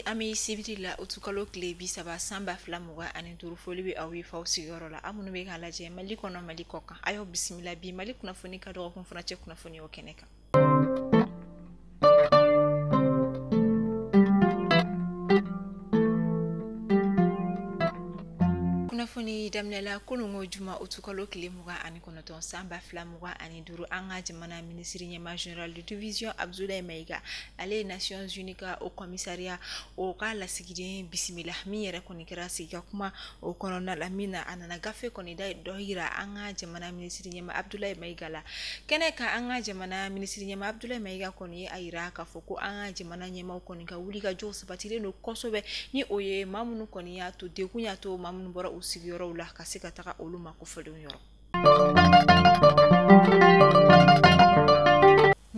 Ami sibiri la utukalo kile bi saba samba fila muga ani duru foli be awi faw sigiyɔrɔ la amunu be k'a lajɛ mali kɔnɔ mali kɔ kan ayo bisimila bi mali kunnafoni ka dɔgɔkun fana cɛ kunnafoni o kɛnɛ kan kunnafoni daminɛla kunungo juma utukalo kile muga ani kɔnɔtɔn samba fila muga ani duru an ka jamana ministre ɲɛma général de division Abdoulaye Mayiga ale Nations Unies ka o commissariat o ka lasigiden bisimila min yɛrɛ kɔni kɛra sigi ka kuma o kɔnɔna la min na a nana gafe kɔni da dɔ yira an ka jamana ministre ɲɛma Abdoulaye Mayiga la kɛnɛ ka an ka jamana ministre ɲɛma Abdoulaye Mayiga kɔni ye a yira k'a fɔ ko an ka jamana ɲɛmaw kɔni ka wuli ka jɔ sabatilen don kosɛbɛ ni o ye maa minnu kɔni y'a to degun y'a to maa minnu bɔra u sigiyɔrɔw la ka se ka taga olu ma kofɔlenw yɔrɔ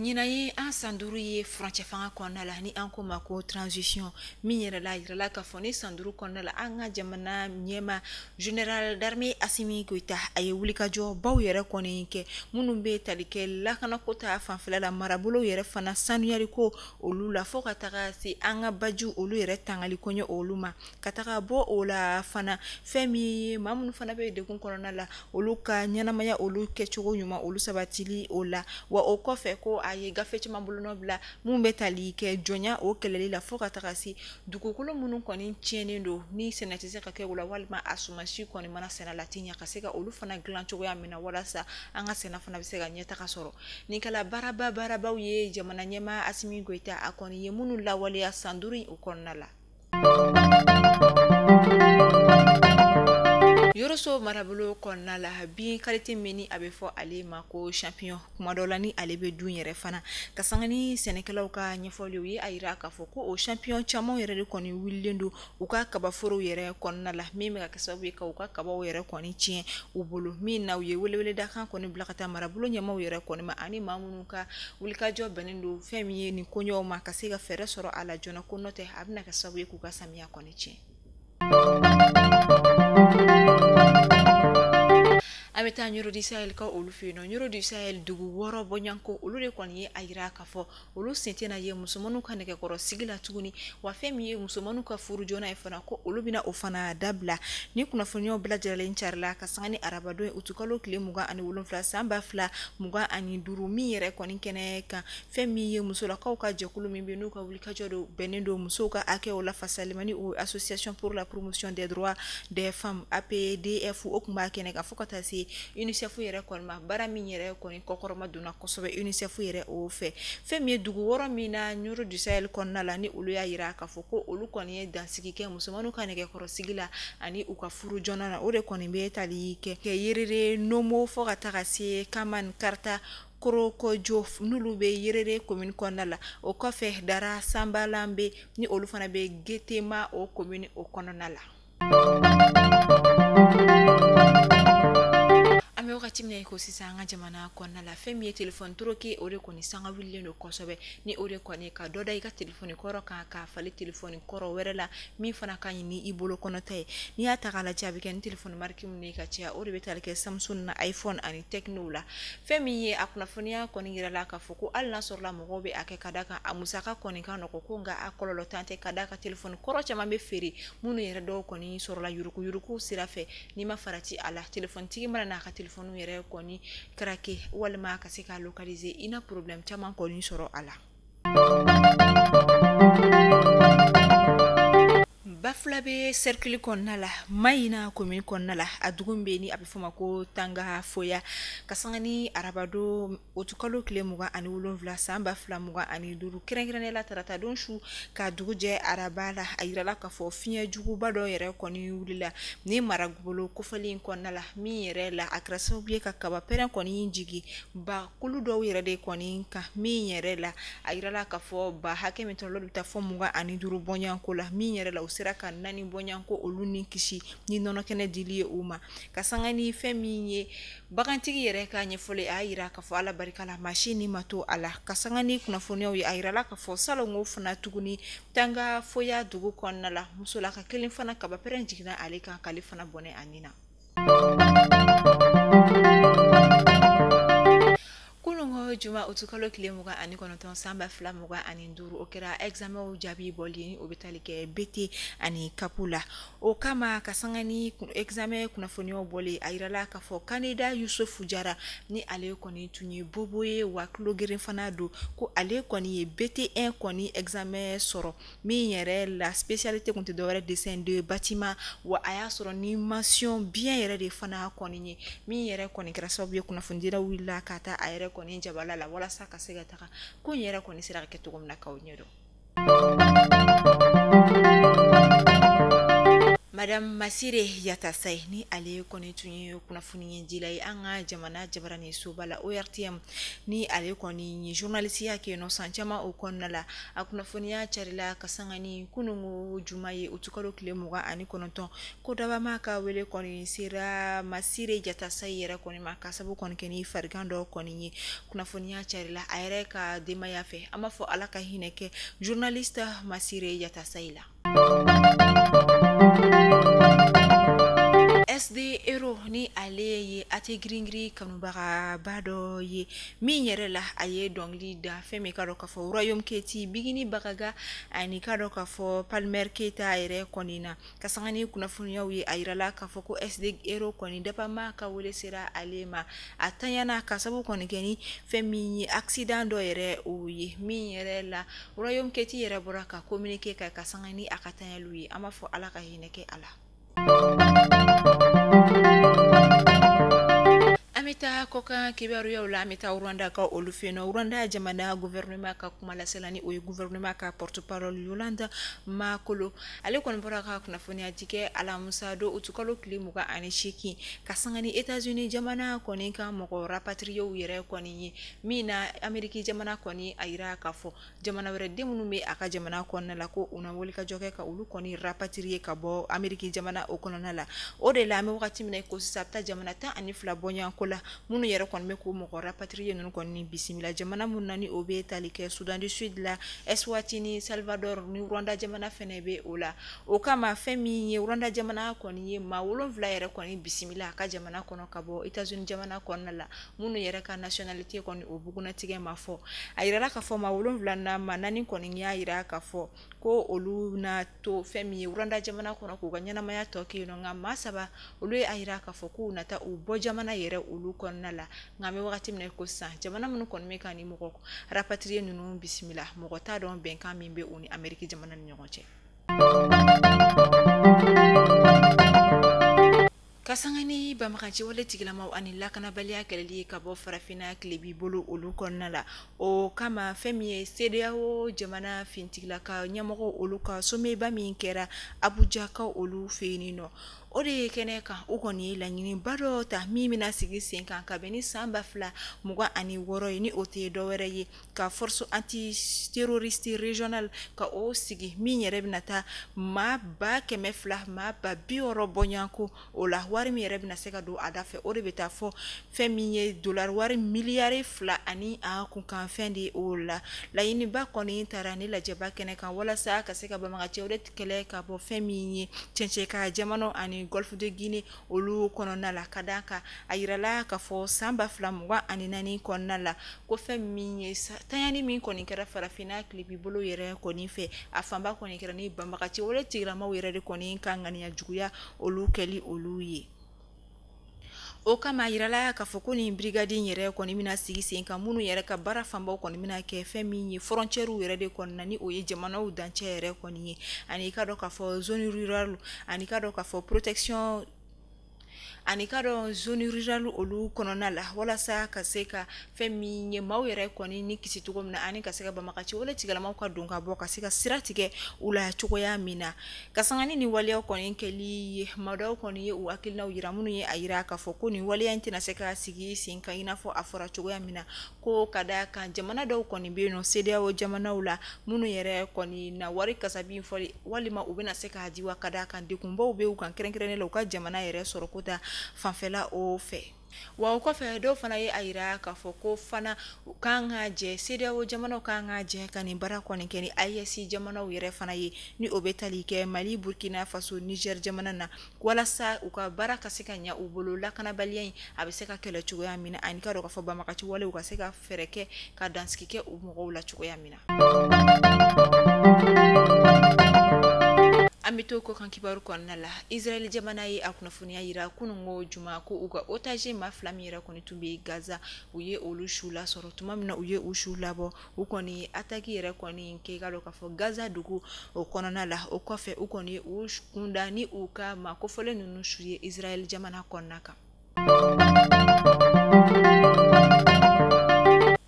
ɲina ye an san duuru ye furancɛ fanga kɔnɔna la ni an ko ma ko transition min yɛrɛ la yirala k'a fɔ ni san duuru kɔnɔna la an ka jamana ɲɛma général d'armée Assimi Goïta a ye wulikajɔ baw yɛrɛ kɔni kɛ minnu bɛ tali kɛ lakanako ta fanfɛla la marabolo yɛrɛ fana sanuyali ko olu la fo ka taga se an ka baju olu yɛrɛ tangali kɔɲɔ olu ma ka taga bɔ o la fana fɛn min maa minnu fana bɛ degun kɔnɔna la olu ka ɲɛnamaya olu kɛcogo ɲuman olu sabatili o la wa o kɔfɛ ko a ye gafe caman bolonɔ bila mun bɛ tali kɛ jɔnya o kɛlɛli la fo ka taga se dugukolo minnu kɔni tiɲɛnen don ni sɛnɛ tɛ se ka kɛ o la walima a sumasi kɔni mana sɛnɛ la tiɲɛ ka se ka olu fana dilan cogoya min na walasa an ka sɛnɛ fana bɛ se ka ɲɛtaga sɔrɔ ni kala baarabaw ye jamana ɲɛma Assimi Goïta a kɔni ye minnu lawaleya san duuru o kɔnɔna la Yoroso marabolo kɔnɔna la bin qualité min ni a bɛ fɔ ale ma ko champion kuma dɔ la ni ale bɛ dun yɛrɛ fana ka sanga ni sɛnɛkɛlaw ka ɲɛfɔliw ye a yira k'a fɔ ko o champion caman yɛrɛ de kɔni wulilen don u ka kabaforow yɛrɛ kɔnɔna la min bɛ ka kɛ sababu ye ka u ka kabaw yɛrɛ kɔni tiɲɛ u bolo min na u ye welewele da kan kɔni bila ka taa marabolo ɲɛmaw yɛrɛ kɔni ma ani maa minnu ka wulikajɔ bɛnnen don fɛn min ye nin koɲɛw ma ka se ka fɛɛrɛ sɔrɔ a la joona ko nɔtɛ a bɛna kɛ sababu ye k'u ka samiya kɔni tiɲɛ an bɛ taa Ɲuro du Sahel ka olu fɛ yen nɔ Ɲuro du Sahel dugu wɔɔrɔ bɔɲanko olu de kɔni ye a yira k'a fɔ olu sen tɛna ye musomanninw ka nɛgɛkɔrɔ sigi la tuguni wa fɛn min ye musomanninw ka furu joona ye fana ko olu bɛna o fana dabila ni kunnafoniyaw bɛɛ lajɛlen carila ka sanga ni arabadon ye utukalo tile 27 san 2025 min yɛrɛ kɔni kɛnɛ kan fɛn min ye musolakaw ka jɛkulu min bɛ n'u ka wulikajɔ do bɛnnen don musow ka hakɛw la fasalima ni o association pour la promotion des droits des femmes APDF o kun b'a kɛnɛ kan fo ka taa se UNICEF yɛrɛ kɔni ma bara min yɛrɛ kɔni kɔkɔrɔma donna kosɛbɛ UNICEF yɛrɛ o fɛ fɛn min ye dugu wɔɔrɔ min na Ɲuro du Sahel kɔnɔna la ni olu y'a yira k'a fɔ ko olu kɔni ye dansigi kɛ musomanninw ka nɛgɛkɔrɔsigi la ani u ka furu joona na o de kɔni bɛ tali kɛ yerere nomo fo ka taga se Kaman Karta Korokojo n'olu bɛ yerere commune kɔnɔna la o kɔfɛ Dara Sambalambe ni olu fana bɛ Getema o commune o kɔnɔna la an bɛ wagati min na ko sisan an ka jamana kɔnɔna la fɛn min ye téléphone troqué o de kɔni sanga wulilen don kosɛbɛ ni o de kɔni ka dɔ da i ka téléphone kɔrɔ kan ka fali téléphone kɔrɔ wɛrɛ la min fana ka ɲi ni i bolo kɔnɔta ye n'i y'a ta k'a lajɛ a bɛ kɛ ni téléphone marque min ye ka caya o de bɛ tali kɛ Samsung na iPhone ani Tecno la fɛn min ye a kunnafoniya kɔni yirala k'a fɔ ko hali n'a sɔrɔla mɔgɔw bɛ a kɛ ka da kan a musaka kɔni ka nɔgɔ ko nka a kɔlɔlɔ tan tɛ ka da ka téléphone kɔrɔ caman bɛ feere minnu yɛrɛ dɔw kɔni sɔrɔla yuruku sira fɛ n'i ma farati a la téléphone tigi mana n'a ka téléphone yɛrɛ kɔni craqué walima ka se ka localiser ina problème caman kɔni sɔrɔ a la Bafula bɛ cercle kɔnɔna la Mayina commune kɔnɔna la a dugu bɛ ni a bɛ fɔ ma ko Tanga Foya ka sanga ni arabado utukalo tile 27 san 2025 kɛrɛnkɛrɛnnenya la tarata don su ka dugu jɛ araba la a yirala k'a fɔ fiɲɛ juguba dɔ yɛrɛ kɔni wulila ni marabolo kofɔli kɔnɔna la min yɛrɛ la a kɛra sababu ye ka kaba pɛrɛn kɔni jigi ba kulu dɔw yɛrɛ de kɔni kan min yɛrɛ la a yirala k'a fɔ ba hakɛ min tɔlɔ bɛ taa fɔ 25 bɔɲanko la min yɛrɛ la o sera ka nani bɔɲanko olu ni kisi ni nɔnɔ kɛnɛ dili ye u ma ka sanga ni fɛn min ye bagantigi yɛrɛ ka ɲɛfɔli a yira k'a fɔ ala barika la machine ni ma to a la ka sanga ni kunnafoniyaw ye a yirala k'a fɔ salongo fana tuguni Tanga Foya dugu kɔnɔna la musola ka kelen fana kaba pɛrɛn jiginna ale kan k'ale fana bɔnɛ a nin na juma utukalo kile muga ani konoton samba fla muga ani nduru okera examen o jabi bolini obitali ke beti ani kapula o kama kasangani examen kuna fonio boli airala ka fo Canada Yusufu Jara ni ale koni tunye boboye wa klogerin fanado ko ale koni ye beti 1 koni examen soro mi yere la spécialité kunte do dessin de bâtiment wa aya soro ni mention bien yere de fana koni ni mi yere koni grâce bien kuna fondira willa kata ayere koni jabala la wala saka sega taka ko yere koni sira ke tugum na kawnyedo Madame Masire Yatasai ni ale koni tunye kuna funi jilai anga jamana jabarani subala ORTM ni ale koni journaliste yake no sanchama okonna la akuna funi ya charila kasangani kunungu jumaye utukalo kile muga ani kononton ko daba maka wele koni sira Masire Yatasai yera koni maka sabu koni keni fargando koni kuna funi ya charila ayre ka dema yafe ama fo alaka hineke journaliste Masire Yatasai la SD Ero ni ale ye ate gringri kanubaga bado ye mi yere la aye dongli da feme kado ka fo royaume keti bigini bagaga ani kado ka fo Palmer Keita ere konina kasangani kuna funya wi ayirala ka fo ko SD Ero koni dapa ma ka wole sira alema atanyana kasabu koni geni femi accident do ere o ye mi yere la royaume keti yere boraka communiquer ka kasangani akatanya lui ama fo alaka hineke ala Amita koka kibaru ya ula amita Rwanda ka olufeno Rwanda jamana gouvernement ka kumala selani o gouvernement ka porte-parole Yolanda Makolo ale kon boraka kuna foni ajike ala musado utukalo klimuka anishiki kasangani États-Unis jamana koni ka moko rapatrier yere koni mina Ameriki jamana koni aira kafo jamana were demunu me aka jamana konna la ko una woli ka joke ka ulu koni rapatrier ka bo Ameriki jamana okonona la o de la me wakati mina ko sabta jamana ta anifla bonya kola munu yere kon me ko mo rapatrier non kon ni bisimila jamana mun nani obe talike Sudan du Sud la Eswatini Salvador ni Rwanda jamana fenebe ola o kama femi Rwanda jamana kon ye ma wolon vla yere kon ni bisimila ka jamana kono kabo États-Unis jamana kon la munu yere ka nationalité kon obuguna tige mafo ayira ka fo ma wolon vla na manani kon ni ayira ka fo ko olu na to femi Rwanda jamana kono ko ganyana maya toki no ngama saba olu ayira ka fo ko nata ubo jamana yere ulu konnala ngame wakati mne ko sa jamana mun kon me kan ni moko rapatrier nunu bismillah moko ta don ben kan mimbe uni Ameriki jamana ni nyogoche kasangani bamakaji wale tigilama ani lakana balia keleli kabo farafina klebi bolo olu konnala o kama femi CEDEAO jamana fintigla ka nyamoko olu ka some ba min kera Abuja ka olu fenino ode kene ka ukoni la nyini baro ta mimina sigi sen kan ka beni samba fla muga ani woro ni ote do were yi ka force anti terroriste régional ka o sigi mi yere binata ma ba keme fla ma ba bioro bonyanko o la wari mi yere bina seka do adafe ode beta fo femi dollar wari milliard fla ani a kun kan fendi o la yini ba koni tarani la jeba kene kan wala sa ka seka ba maga chewde kele ka bo femi chenche ka jamano ani Golfe de Guinée olu konona la kadaka ayirala ka fo samba flamwa aninani konna la ko femi tayani min koni kera farafina klibi bolo yere koni fe afamba koni kera ni bambakati wole tigrama were koni kangani ya juguya olu keli olu ye o kama yirala ka foko ni brigade yere koni mina sigi sen kan munu yere ka bara famba koni mina ke femi frontière yere de koni ni o ye jamana u danche yere koni ani ka do ka fo zone rurale ani ka do ka fo protection ani kado zone rural olu konona la wala sa ka seka femi nye maw yere koni ni kisi tugo mina ani ka seka ba makachi wala tigala maw ka donga bo ka seka siratige ula chugo ya mina kasangani ni wale koni keli madaw koni ye u akil na yira munu ye ayira ka foko ni wale ya ntina seka sigi sinka ina fo afora chugo ya mina ko kada ka jamana daw koni be no CEDEAO jamana ula munu yere koni na wari kasabi foli walima ubena seka hadiwa kada kan dikumbo ube u kan kerenkerene la ka jamana yere sorokota fanfela o fe wa ko fe do fana ye ayira ka fo ko fana kan ga je CEDEAO jamana kan ga je kan bara ko ni keni IEC jamana yere fana ye ni obetali ke Mali Burkina Faso Niger jamana na wala sa u ka bara ka se ka nya u bolo la kana baliyen a be se ka kele chugo ya mina an ka do ka fo ba makati wala u ka se ka fereke ka danski ke u mo la chugo ya mina amito ko kan kibaru konna la Israel jamana yi akuna funia yira kunungo juma ko uga otage ma flamira koni tumbe Gaza uye olu shula soro tumamna uye ushula bo ukoni ataki yira koni nke galo ka fo Gaza dugu okonona la okofe ukoni ushkunda ni uka makofole nunu shuye Israel jamana konnaka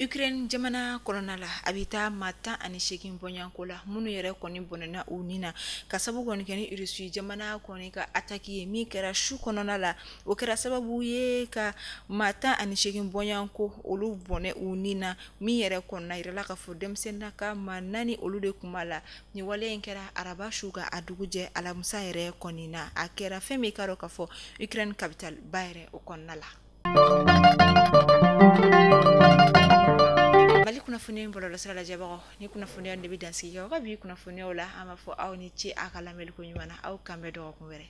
Ukraine jamana kolona la abita mata ani shekin bonyanko la munu yere koni bonena unina kasabu koni keni Russie jamana koni ka ataki mi kera shu konona la o kera sababu ye ka mata ani shekin bonyanko olu bone unina mi yere konna irela ka fo demsenda ka manani olu de kumala ni wale kera araba shuga aduguje alamusa yere konina akera femi karo ka fo Ukraine capital bayre o konna la Mali kuna funia mbolo la sala jabago ni kuna funia ndebi dansi ya wabi kuna funia ola ama fo au ni chi akala meli kunyumana au kambe do ko were